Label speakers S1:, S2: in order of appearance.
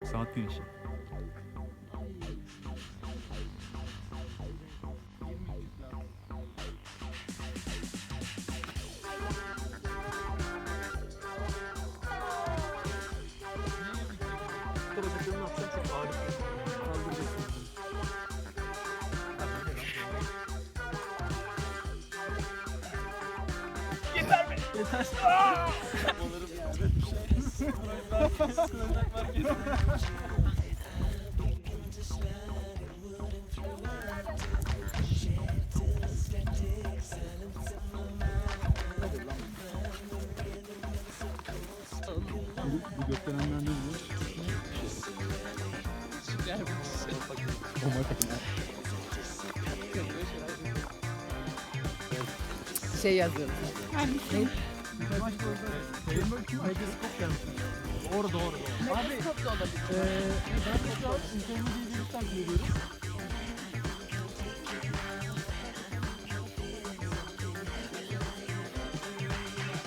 S1: Saat güneşi.
S2: Bacaklarını atsan çok ağır. Kaldıracaksın. Yeter mi? Yeter.
S1: Bu gökdelenler ne bu?
S3: Şey yazıyorum.
S2: Megaskop gelmiş. Doğru. Abi,
S3: Çok da olabilir.
S2: ben şu an internet bir takip ediyorum.